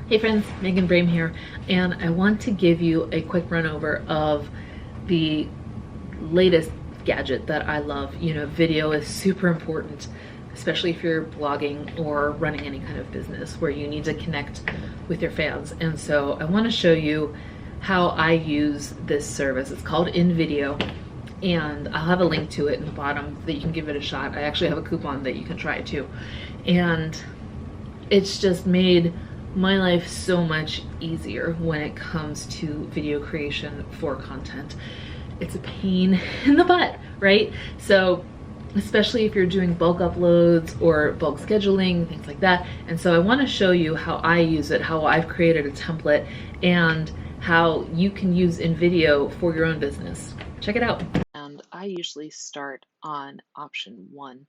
Hey friends, Megan Brame here, and I want to give you a quick run over of the latest gadget that I love. You know, video is super important, especially if you're blogging or running any kind of business where you need to connect with your fans. And so I want to show you how I use this service. It's called InVideo, and I'll have a link to it in the bottom that you can give it a shot. I actually have a coupon that you can try it too. And it's just made my life so much easier when it comes to video creation for content. It's a pain in the butt, right? So especially if you're doing bulk uploads or bulk scheduling, things like that. And so I want to show you how I use it, how I've created a template, and how you can use InVideo for your own business. Check it out. And I usually start on option 1,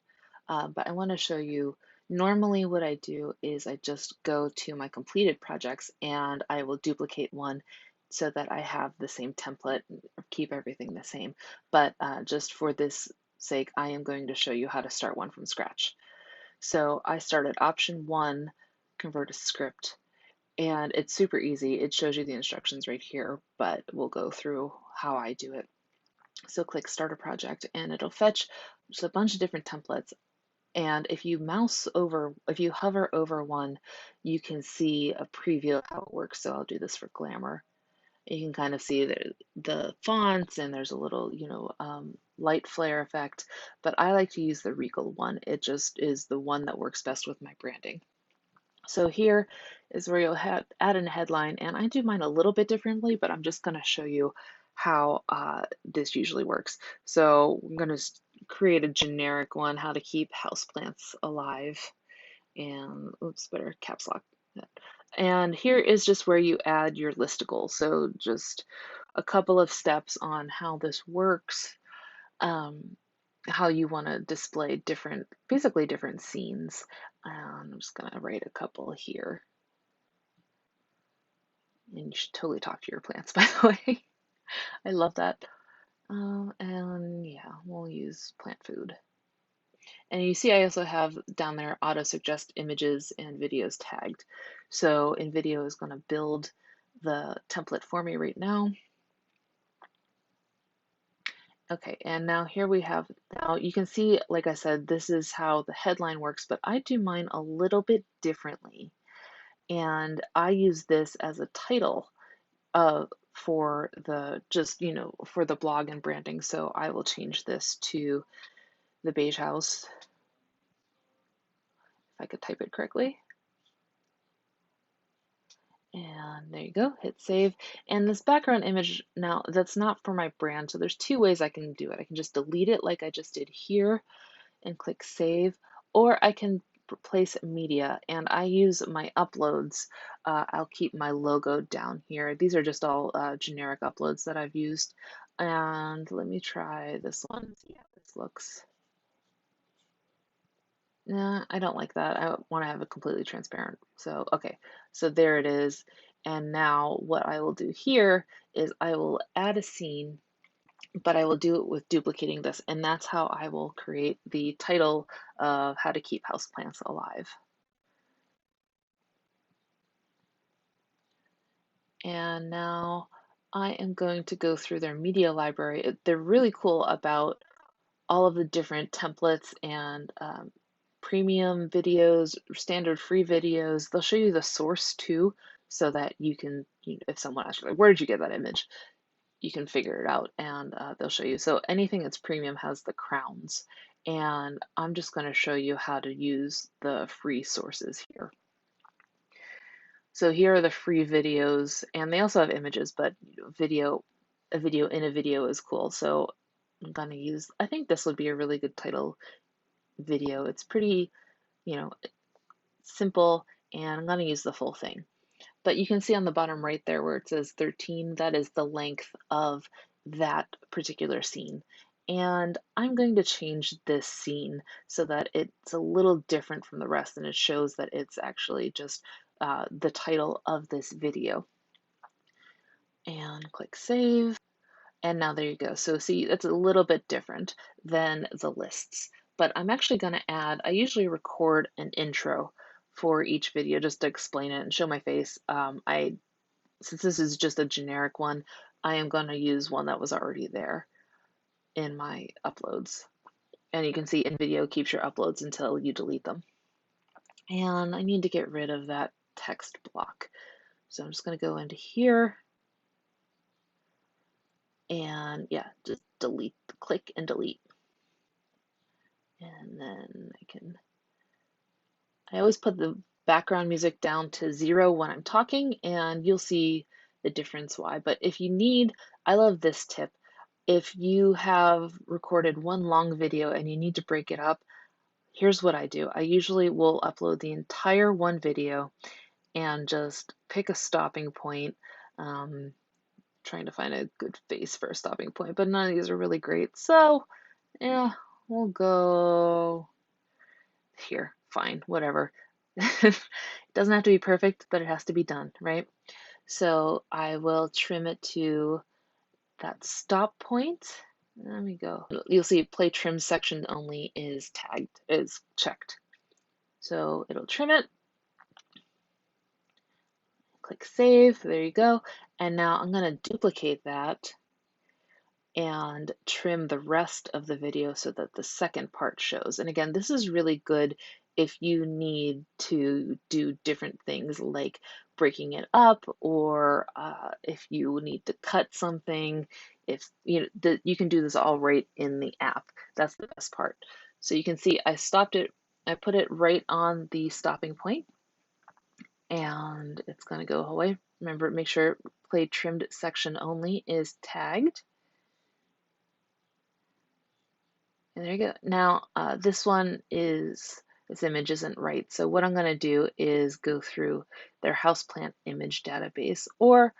but I want to show you. Normally what I do is I just go to my completed projects and I will duplicate one so that I have the same template, keep everything the same. But just for this sake, I am going to show you how to start one from scratch. So I started option 1, convert a script, and it's super easy. It shows you the instructions right here, but we'll go through how I do it. So click start a project and it'll fetch just a bunch of different templates. And if you hover over one, you can see a preview of how it works. So I'll do this for glamour. You can kind of see the fonts, and there's a little, light flare effect. But I like to use the Regal one. It just is the one that works best with my branding. So here is where you'll add in a headline, and I do mine a little bit differently, but I'm just going to show you how this usually works. So I'm going to create a generic one, how to keep houseplants alive, and oops, better caps lock that. And here is just where you add your listicle. So just a couple of steps on how this works, how you want to display basically different scenes. I'm just going to write a couple here. And you should totally talk to your plants, by the way. I love that. And yeah, we'll use plant food. And you see I also have down there auto suggest images and videos tagged. So InVideo is going to build the template for me right now. Okay, and now here we have, now you can see, like I said, this is how the headline works, but I do mine a little bit differently. And I use this as a title for for the blog and branding. So I will change this to the Beige House, if I could type it correctly. And there you go, hit save. And this background image, now that's not for my brand. So there's 2 ways I can do it. I can just delete it like I just did here and click save, or I can replace media, and I use my uploads. I'll keep my logo down here. These are just all generic uploads that I've used. And let me try this one. See how this looks. Nah, I don't like that. I want to have it completely transparent. So, okay, so there it is. And now what I will do here is I will add a scene, but I will do it with duplicating this. And that's how I will create the title of how to keep houseplants alive. And now I am going to go through their media library. They're really cool about all of the different templates and premium videos, standard free videos. They'll show you the source too, so that you can, if someone asks you, like, where did you get that image? You can figure it out, and they'll show you. So anything that's premium has the crowns. And I'm just going to show you how to use the free sources here. So here are the free videos, and they also have images, but a video in a video is cool. So I'm going to use, I think this would be a really good title video. It's pretty, simple, and I'm going to use the full thing. But you can see on the bottom right there where it says 13, that is the length of that particular scene. And I'm going to change this scene so that it's a little different from the rest, and it shows that it's actually just the title of this video. And click save. And now there you go. So see, it's a little bit different than the lists. But I'm actually going to add, I usually record an intro for each video just to explain it and show my face. Since this is just a generic one, I am going to use one that was already there in my uploads. And you can see InVideo keeps your uploads until you delete them. And I need to get rid of that text block. So I'm just going to go into here and yeah, just delete, click and delete. And then I always put the background music down to 0 when I'm talking, and you'll see the difference why. But if you need, I love this tip. If you have recorded one long video and you need to break it up, here's what I do. I usually will upload the entire one video and just pick a stopping point. Trying to find a good face for a stopping point, but none of these are really great. So, yeah, we'll go here. Fine, whatever. It doesn't have to be perfect, but it has to be done, right? So I will trim it to that stop point. There we go. You'll see play trim section only is tagged, is checked. So it'll trim it. Click save, there you go. And now I'm going to duplicate that and trim the rest of the video so that the second part shows. And again, this is really good if you need to do different things like breaking it up, or if you need to cut something. If you know, you can do this all right in the app. That's the best part. So you can see I stopped it, I put it right on the stopping point, and it's going to go away. Remember, make sure play trimmed section only is tagged. And there you go. Now, this image isn't right. So what I'm going to do is go through their houseplant image database, or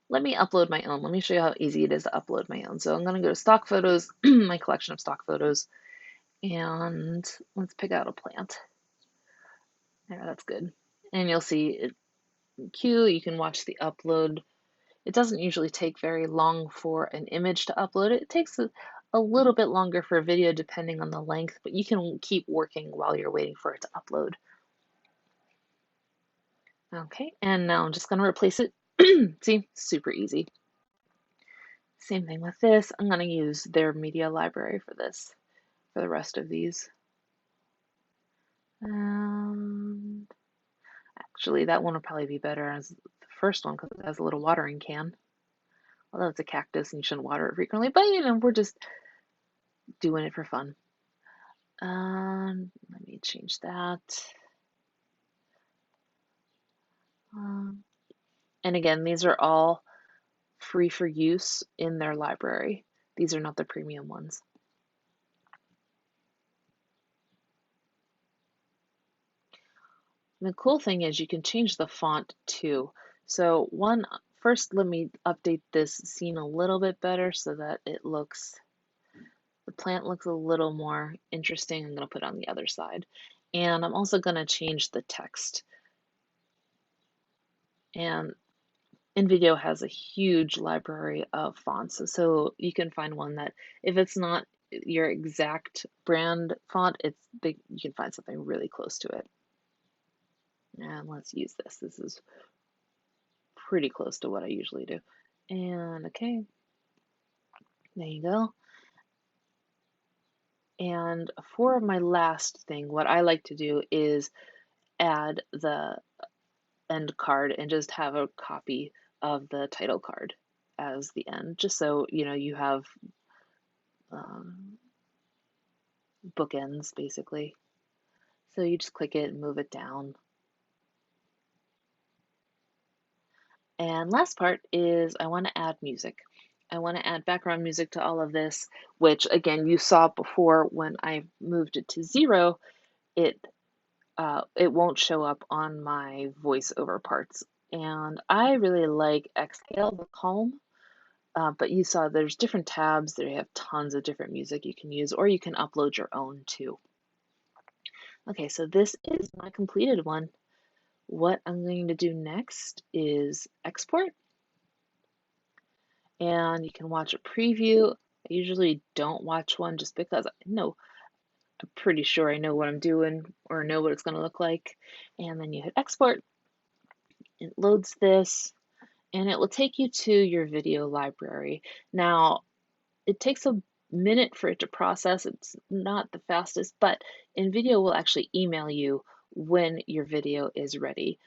let me upload my own. Let me show you how easy it is to upload my own. So I'm going to go to stock photos, my collection of stock photos, and let's pick out a plant. There, that's good. And you'll see it queue. You can watch the upload. It doesn't usually take very long for an image to upload. It takes a little bit longer for a video depending on the length, but you can keep working while you're waiting for it to upload. Okay, and now I'm just going to replace it. See, super easy. Same thing with this. I'm going to use their media library for this, for the rest of these. Actually, that one will probably be better as the first one because it has a little watering can. Although it's a cactus and you shouldn't water it frequently, but you know, we're just doing it for fun. Let me change that. And again, these are all free for use in their library. These are not the premium ones. And the cool thing is you can change the font too. So first let me update this scene a little bit better so that the plant looks a little more interesting. I'm going to put it on the other side. And I'm also going to change the text. And InVideo has a huge library of fonts, so you can find one that, if it's not your exact brand font, you can find something really close to it. And let's use this. This is pretty close to what I usually do. And okay, there you go. And for my last thing, what I like to do is add the end card and just have a copy of the title card as the end, just so you know you have bookends basically. So you just click it and move it down. And last part is I want to add music. I want to add background music to all of this, which again you saw before when I moved it to 0, it won't show up on my voiceover parts. And I really like Exhale the Calm, but you saw there's different tabs. They have tons of different music you can use, or you can upload your own too. Okay, so this is my completed one. What I'm going to do next is export. And you can watch a preview. I usually don't watch one just because I'm pretty sure I know what I'm doing or know what it's going to look like. And then you hit export. It loads this and it will take you to your video library. Now, it takes a minute for it to process. It's not the fastest, but InVideo will actually email you when your video is ready.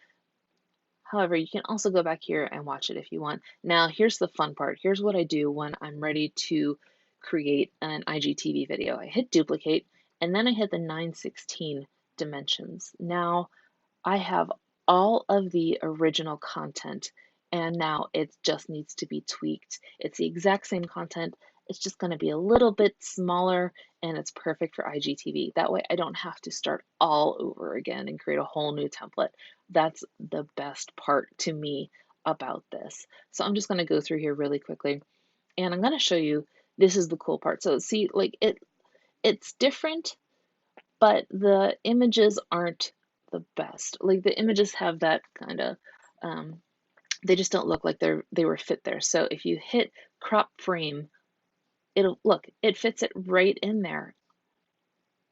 However, you can also go back here and watch it if you want. Now, here's the fun part. Here's what I do when I'm ready to create an IGTV video. I hit duplicate, and then I hit the 916 dimensions. Now, I have all of the original content, and now it just needs to be tweaked. It's the exact same content. It's just going to be a little bit smaller, and it's perfect for IGTV. That way I don't have to start all over again and create a whole new template. That's the best part to me about this. So I'm just going to go through here really quickly, and I'm going to show you, this is the cool part. So see, like it's different, but the images aren't the best. Like the images have that kind of, they just don't look like they were fit there. So if you hit crop frame, it'll look, it fits it right in there.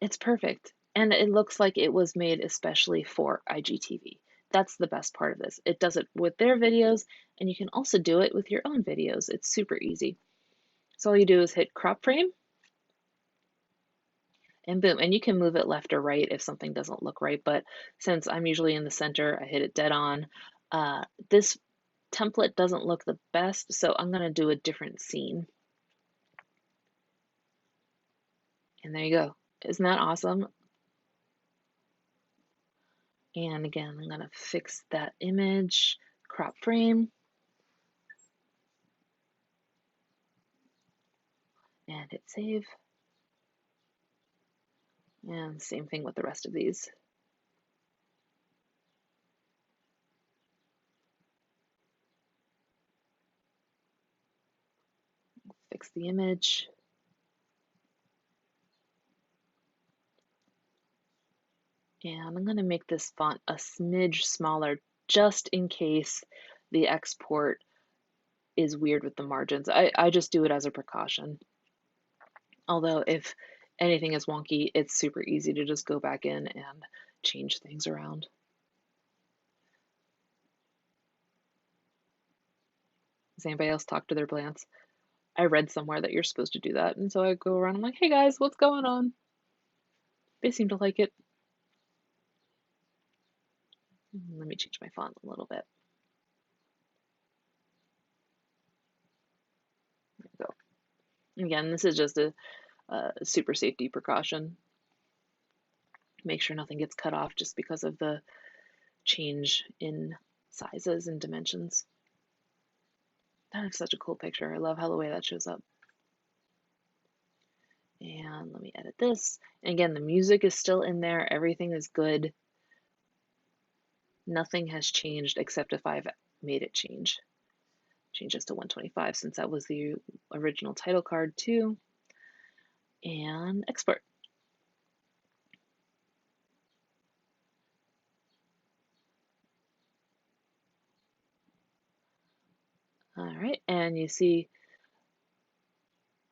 It's perfect. And it looks like it was made especially for IGTV. That's the best part of this. It does it with their videos, and you can also do it with your own videos. It's super easy. So all you do is hit crop frame, and boom, and you can move it left or right if something doesn't look right, but since I'm usually in the center, I hit it dead on. This template doesn't look the best, so I'm going to do a different scene. And there you go. Isn't that awesome? And again, I'm going to fix that image, crop frame, and hit save. And same thing with the rest of these. Fix the image. And I'm going to make this font a smidge smaller just in case the export is weird with the margins. I just do it as a precaution. Although if anything is wonky, it's super easy to just go back in and change things around. Does anybody else talk to their plants? I read somewhere that you're supposed to do that, and so I go around, I'm like, hey guys, what's going on? They seem to like it. Let me change my font a little bit. There we go. Again, this is just a super safety precaution. Make sure nothing gets cut off just because of the change in sizes and dimensions. That is such a cool picture. I love how the way that shows up. And let me edit this. And again, the music is still in there. Everything is good. Nothing has changed except if I've made it change. Change this to 125 since that was the original title card too. And export. All right, and you see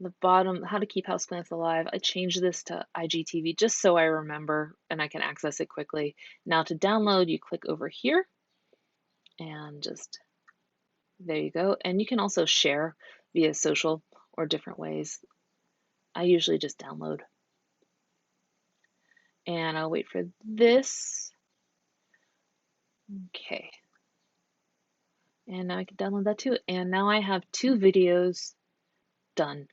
the bottom, how to keep houseplants alive. I changed this to IGTV just so I remember and I can access it quickly. Now to download, you click over here and just, there you go. And you can also share via social or different ways. I usually just download. And I'll wait for this. Okay. And now I can download that too. And now I have 2 videos done.